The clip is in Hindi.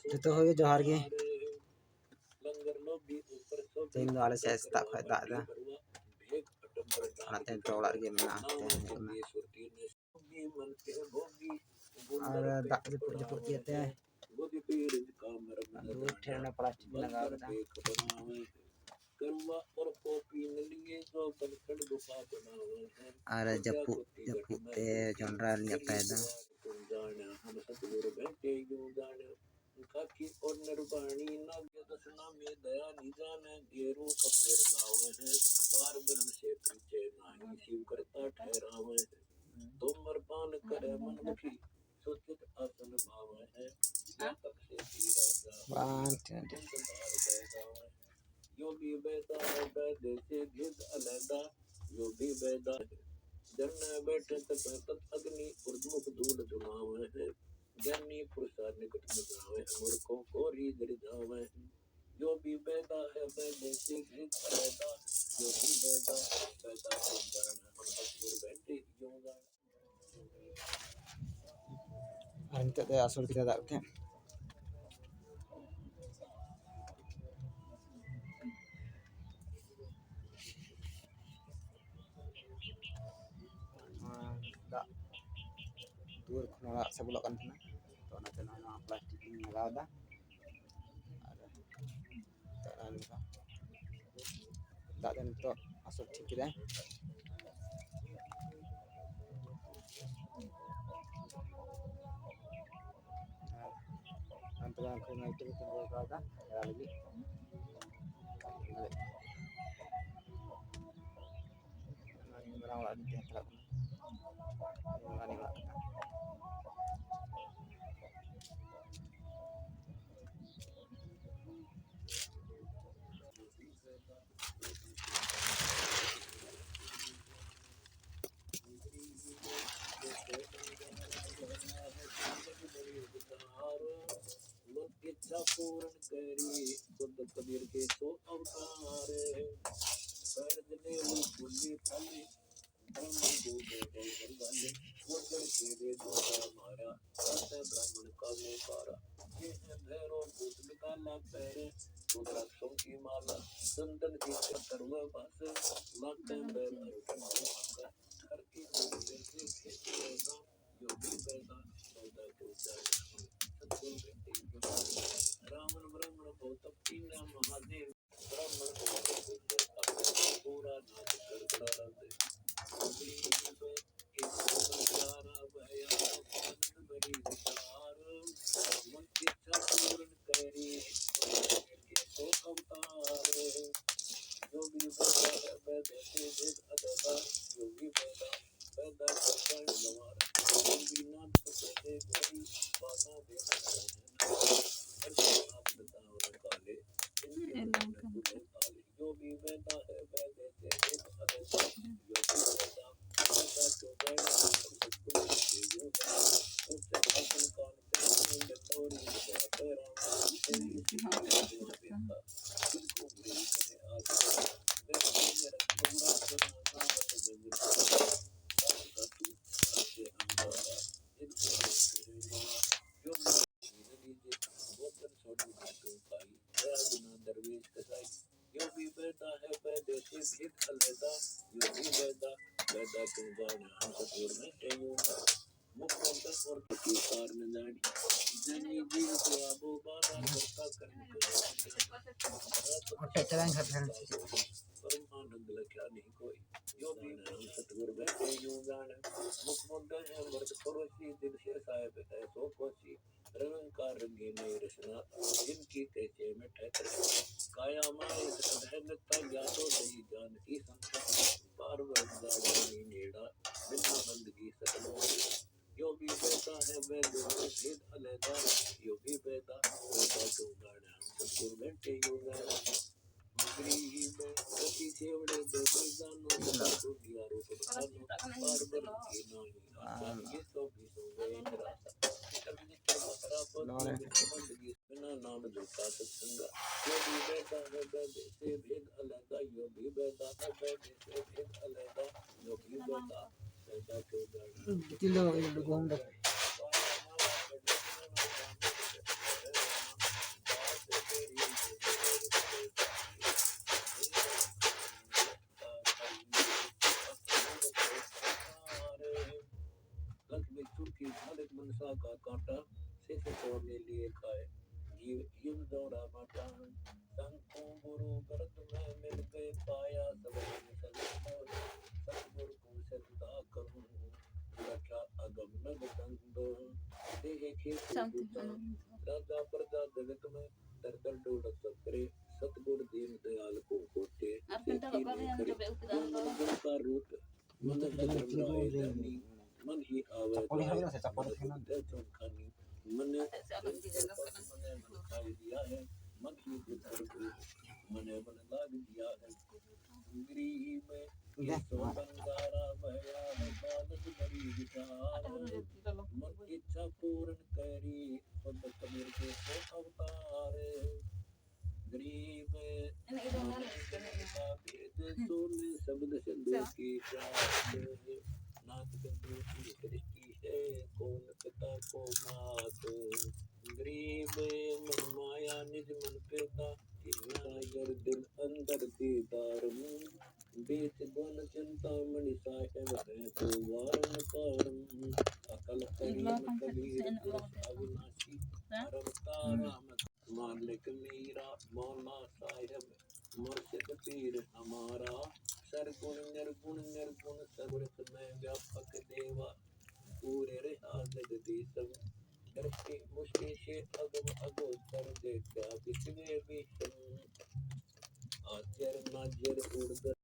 जो तो हो जोहार गे तीन वाले से सेता खय दाग दा आते तो ओड़ा गे मेना और दाग जपुट जपुट दिएते दूर ठेने प्लास्टिक लगा दा और जपुट जपुट ते जोंडरा न्यापेदा Ante de asal kita tak ke dak dur khona sebelok kan kena to na plastik ni lagau dah ada tak lalu dak dan to asal ठीक dah antara kena itu tunggu kata ya lagi orang lagi dia terap orang lagi इच्छा पूर्ण करी खुद कबीर के सो अवतार सर्जने फुल्ली फली ब्रह्म को वाले वजन के दे मारा ब्राह्मण का पारा ये है भैरव भूत निकाला पैरे रुद्राक्षों की माला संतन की करुआ पास माते बैल हर की योगी पैदा सौदा को रावण ब्राह्मण गौतम तीन महादेव ब्राह्मण पूरा नाच कर बंदगी बिना नाम जोता सत्संगा जो भी बैठा है बैठे से भेद अलगा यो भी बैठा है बैठे से भेद अलगा यो भी बैठा बैठा के की मालिक मनसा का कांटा सिर्फ तोड़ने लिए खाए जीव युग दौड़ा बाटा संतों गुरु भरत में मिल गए पाया सब सतगुरु को सजदा करूं रखा अगम नग संग देह खेत राजा प्रजा जगत में दर दर ढोलक सतरे सतगुरु दीन दयाल को होते का रूप मन है मन ही आवे चौखानी मन खाई दिया है मन ही मन मन लाग दिया है गरीब में बंगारा भया है बालक बड़ी विचार मन इच्छा पूर्ण करी खुद कबीर के तो अवतार गरीब सोने शब्द सिंधु की प्राप्त नाथ बंधु की सृष्टि है कौन पिता को मात गरीब मन माया निज मन पैदा नागर दिल अंदर दीदार बीच गुण चिंता मणि साहेब है तो वारन पारम अकल करीम कबीर अविनाशी रमताराम मालिक मीरा मौला साहेब मुर्शिद पीर हमारा सरगुण निर्गुण सर्वृत में व्यापक देवा पूरे रहा जगदीशम दृष्टि मुष्टि से अगम अगोचर देखा विश्व विषम आचर नाजर उर्द